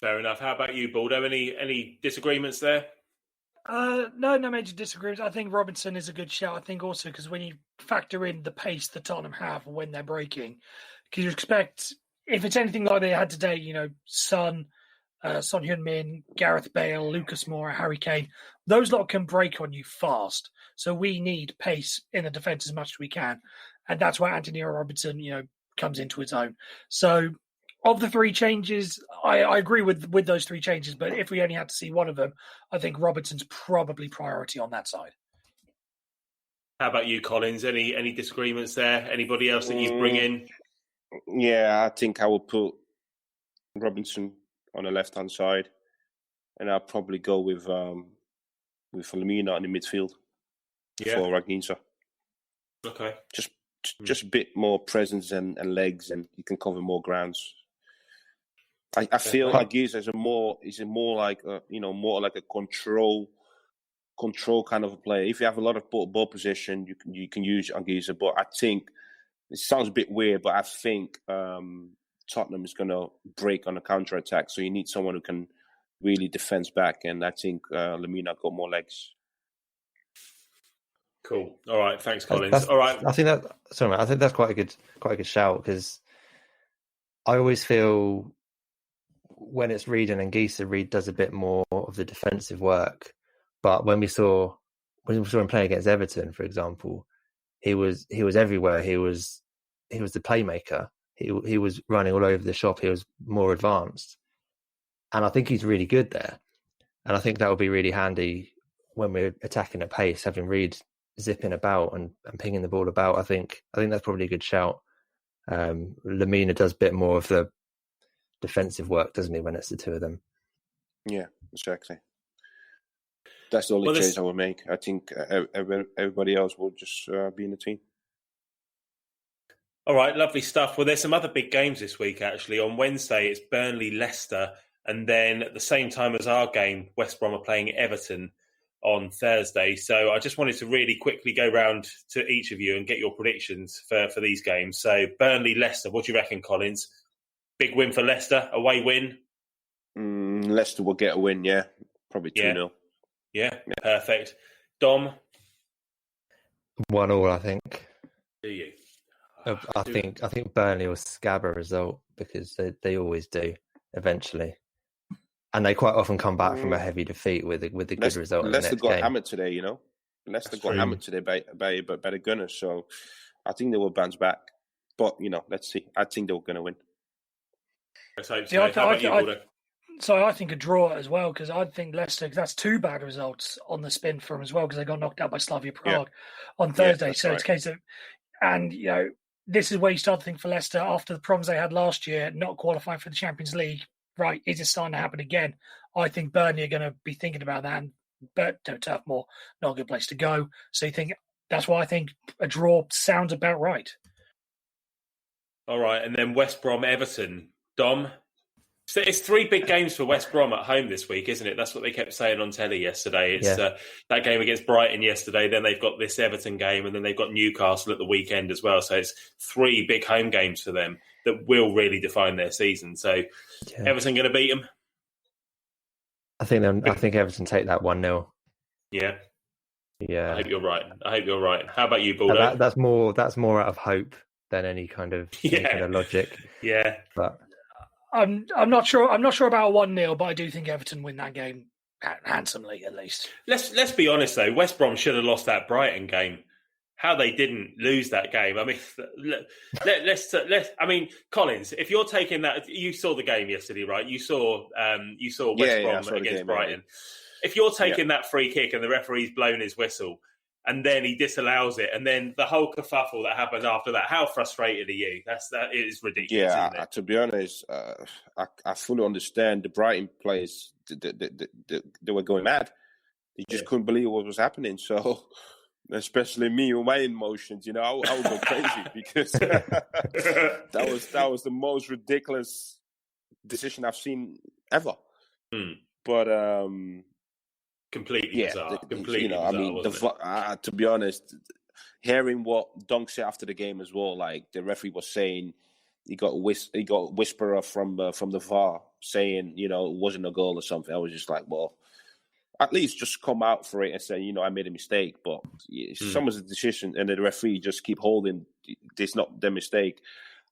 Fair enough. How about you, Baldo? Any disagreements there? No major disagreements. I think Robinson is a good shout. I think also because when you factor in the pace that Tottenham have when they're breaking, because you expect, if it's anything like they had today, Son Heung-min, Gareth Bale, Lucas Moura, Harry Kane, those lot can break on you fast. So we need pace in the defence as much as we can. And that's why Anthony Robinson, comes into his own. So of the three changes, I agree with those three changes, but if we only had to see one of them, I think Robinson's probably priority on that side. How about you, Collins? Any disagreements there? Anybody else that you bring in? Yeah, I think I will put Robinson on the left-hand side, and I'll probably go with Lamina in the midfield for Ragnica. Okay. Just a bit more presence and legs, and you can cover more grounds. I feel like Giza is more like a control kind of a player. If you have a lot of ball possession, you can use Anguissa. But I think it sounds a bit weird, but I think Tottenham is going to break on a counter attack. So you need someone who can really defend back, and I think Lamina got more legs. Cool. All right. Thanks, Collins. All right. I think that's quite a good shout, because I always feel when it's Reed and Anguissa, Reed does a bit more of the defensive work. But when we saw him playing against Everton, for example, he was everywhere. He was the playmaker. He was running all over the shop. He was more advanced, and I think he's really good there. And I think that will be really handy when we're attacking at pace, having Reed zipping about and pinging the ball about. I think that's probably a good shout. Lamina does a bit more of the defensive work, doesn't he, when it's the two of them? Yeah, exactly. That's the only change I would make. I think everybody else will just be in the team. All right, lovely stuff. Well, there's some other big games this week, actually. On Wednesday, it's Burnley-Leicester, and then at the same time as our game, West Brom are playing Everton on Thursday. So I just wanted to really quickly go round to each of you and get your predictions for these games. So Burnley-Leicester, what do you reckon, Collins? Big win for Leicester, away win? Leicester will get a win, yeah. Probably 2-0. Yeah, perfect. Dom? 1-1, I think. Do you? I think Burnley will scab a result, because they always do eventually, and they quite often come back from a heavy defeat with a good result. Leicester got game. hammered today, Leicester got hammered today by the Gunners, so I think they will bounce back. But let's see. I think they're going to win. Let's hope so. How about you, Baldo? So I think a draw as well, because I think Leicester, that's 2 bad results on the spin for them as well, because they got knocked out by Slavia Prague on Thursday. So it's a case of, and this is where you start to think for Leicester after the problems they had last year, not qualifying for the Champions League. Right, is it starting to happen again? I think Burnley are going to be thinking about that, but Turf Moor, not a good place to go. So that's why I think a draw sounds about right. All right, and then West Brom Everton. Dom? So it's 3 big games for West Brom at home this week, isn't it? That's what they kept saying on telly yesterday. It's that game against Brighton yesterday, then they've got this Everton game, and then they've got Newcastle at the weekend as well. So it's 3 big home games for them that will really define their season. So Everton going to beat them? I think Everton take that 1-0. Yeah. Yeah. I hope you're right. How about you, Baldo? That's more out of hope than any kind of logic. Yeah. But I'm not sure. I'm not sure about 1-0, but I do think Everton win that game handsomely, at least. Let's be honest though. West Brom should have lost that Brighton game. How they didn't lose that game. I mean, let's. I mean, Collins, if you're taking that, you saw the game yesterday, right? You saw West Brom against Brighton. If you're taking that free kick and the referee's blown his whistle, and then he disallows it, and then the whole kerfuffle that happens after that, how frustrated are you? That is ridiculous. Yeah, isn't it? To be honest, I fully understand the Brighton players. They were going mad. They just couldn't believe what was happening. So, especially me with my emotions, I would go crazy because that was the most ridiculous decision I've seen ever. But completely bizarre. Completely bizarre, I mean, to be honest, hearing what Dunk said after the game as well, like the referee was saying, he got a whisperer from the VAR saying, it wasn't a goal or something. I was just like, well, at least just come out for it and say, I made a mistake. But someone's decision, and the referee just keep holding this not their mistake.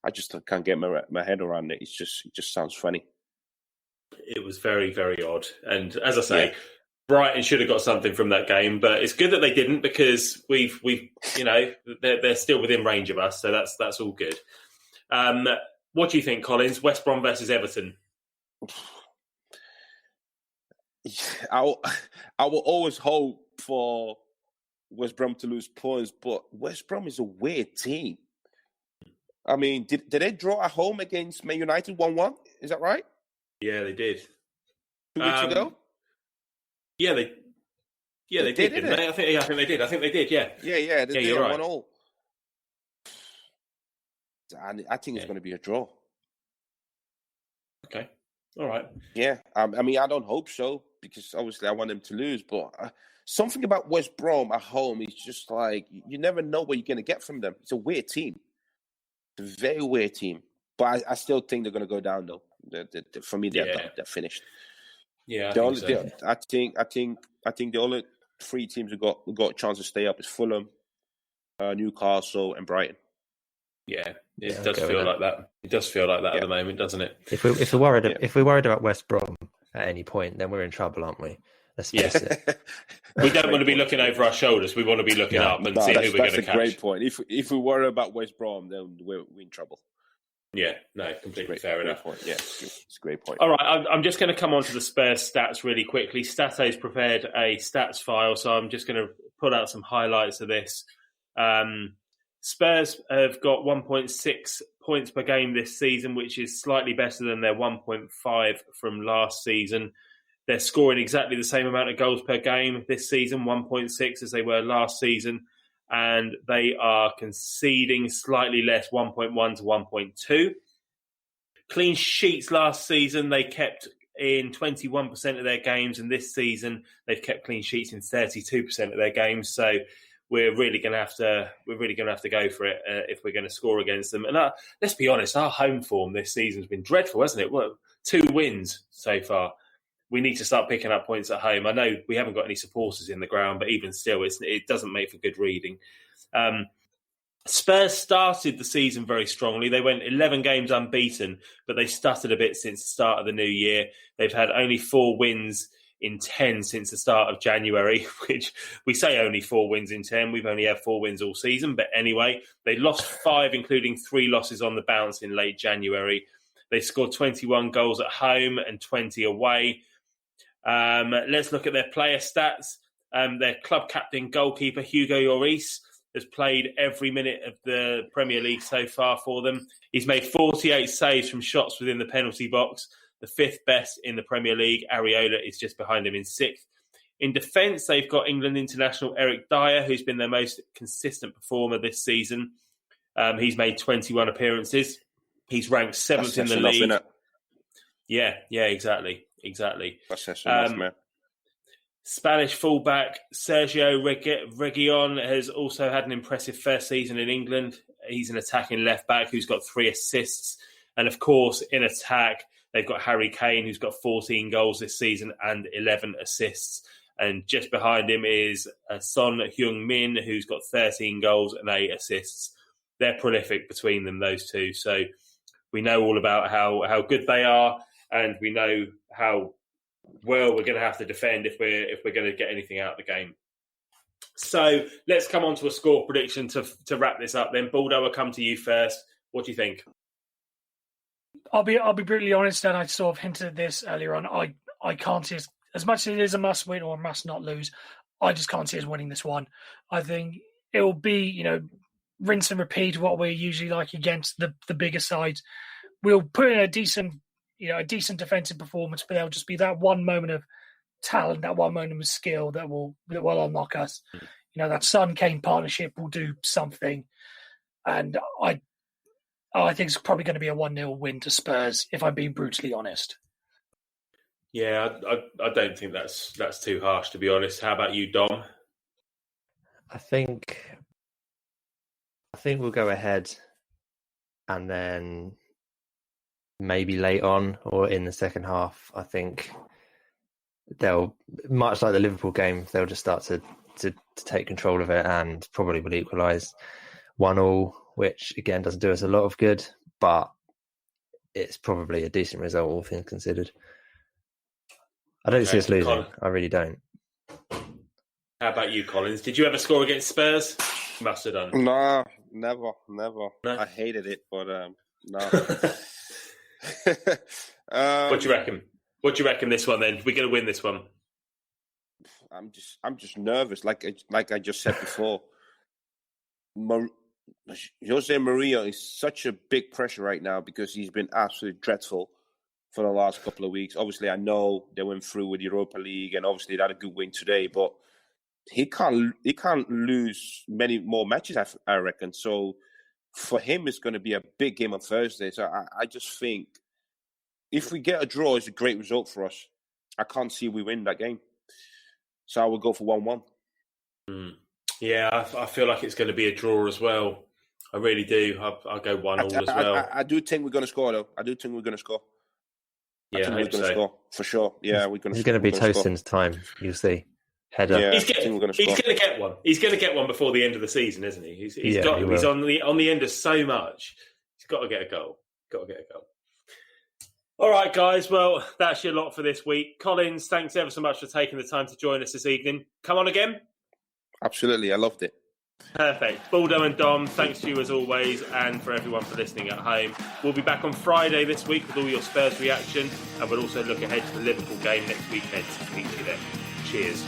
I just can't get my head around it. It just sounds funny. It was very, very odd. And as I say, Brighton should have got something from that game, but it's good that they didn't because we've they're still within range of us, so that's all good. What do you think, Collins? West Brom versus Everton. I will always hope for West Brom to lose points, but West Brom is a weird team. I mean, did they draw at home against Man United 1-1? Is that right? Yeah, they did. 2 weeks ago? Yeah, they did, didn't they? I think they did. Yeah. Yeah. They you're right. 1-1. I think it's going to be a draw. Okay. All right. Yeah. I mean, I don't hope so because obviously I want them to lose. But something about West Brom at home is just like you never know what you're going to get from them. It's a weird team. It's a very weird team. But I still think they're going to go down though. For me, they're done. They're finished. Yeah, I think the only 3 teams who got a chance to stay up is Fulham, Newcastle, and Brighton. Yeah, it does feel like that. It does feel like that at the moment, doesn't it? If we're worried about West Brom at any point, then we're in trouble, aren't we? Let's face it. We don't want to be looking over our shoulders. We want to be looking up and see who we're going to catch. That's a great point. If we worry about West Brom, then we're in trouble. Yeah, no, completely fair enough. Yeah, it's a great point. All right, I'm just going to come on to the Spurs stats really quickly. Stato's prepared a stats file, so I'm just going to put out some highlights of this. Spurs have got 1.6 points per game this season, which is slightly better than their 1.5 from last season. They're scoring exactly the same amount of goals per game this season, 1.6 as they were last season. And they are conceding slightly less, 1.1 to 1.2. Clean sheets last season, they kept in 21% of their games, and this season they've kept clean sheets in 32% of their games. So we're really going to have to go for it if we're going to score against them. And let's be honest, our home form this season has been dreadful, hasn't it? Well, 2 wins so far. We need to start picking up points at home. I know we haven't got any supporters in the ground, but even still, it doesn't make for good reading. Spurs started the season very strongly. They went 11 games unbeaten, but they stuttered a bit since the start of the new year. They've had only 4 wins in 10 since the start of January, which we say only 4 wins in 10. We've only had 4 wins all season. But anyway, they lost 5, including 3 losses on the bounce in late January. They scored 21 goals at home and 20 away. Let's look at their player stats. Their club captain goalkeeper, Hugo Lloris, has played every minute of the Premier League so far for them. He's made 48 saves from shots within the penalty box, the 5th best in the Premier League. Areola is just behind him in 6th. In defence, they've got England international Eric Dyer, who's been their most consistent performer this season. He's made 21 appearances. He's ranked 7th in the league. Enough, yeah, exactly. That's enough, man. Spanish fullback Sergio Reguilon has also had an impressive first season in England. He's an attacking left-back who's got 3 assists. And, of course, in attack, they've got Harry Kane, who's got 14 goals this season and 11 assists. And just behind him is Son Heung-min, who's got 13 goals and 8 assists. They're prolific between them, those two. So we know all about how good they are, and we know how well we're going to have to defend if we're going to get anything out of the game. So let's come on to a score prediction to wrap this up. Then, Baldo, I'll come to you first. What do you think? I'll be brutally honest, and I sort of hinted at this earlier on. I can't see us, as much as it is a must win or a must not lose, I just can't see us winning this one. I think it will be, rinse and repeat what we're usually like against the bigger sides. We'll put in a decent defensive performance, but there'll just be that one moment of talent, that one moment of skill that will unlock us. That Son-Kane partnership will do something, and I think it's probably going to be a 1-0 win to Spurs, if I'm being brutally honest. Yeah, I don't think that's too harsh, to be honest. How about you, Dom? I think we'll go ahead, and then maybe late on or in the second half, I think they'll, much like the Liverpool game, they'll just start to take control of it and probably will equalise 1-1, which again doesn't do us a lot of good, but it's probably a decent result, all things considered. I don't see us losing. Colin. I really don't. How about you, Collins? Did you ever score against Spurs? You must have done. No, never. No? I hated it, but no. What do you reckon? What do you reckon this one then? We're going to win this one. I'm just nervous. Like I just said before, Jose Mourinho is such a big pressure right now because he's been absolutely dreadful for the last couple of weeks. Obviously, I know they went through with Europa League, and obviously they had a good win today, but he can't lose many more matches, I reckon. So for him, it's going to be a big game on Thursday. So I just think if we get a draw, it's a great result for us. I can't see we win that game. So I will go for 1-1. Yeah, I feel like it's going to be a draw as well. I really do. I'll go 1-1 as well. I do think we're going to score, though. I do think we're going to score. Yeah, I hope so. Score, for sure. Yeah, we're going to. It's going to be Tosin's time. You'll see. Header. Yeah, he's going to get one. He's going to get one before the end of the season, isn't he? He's on the end of so much. He's got to get a goal. All right, guys. Well, that's your lot for this week. Collins, thanks ever so much for taking the time to join us this evening. Come on again. Absolutely, I loved it. Perfect. Baldo and Dom, thanks to you as always, and for everyone for listening at home. We'll be back on Friday this week with all your Spurs reaction, and we'll also look ahead to the Liverpool game next weekend. Speak to you then. Cheers.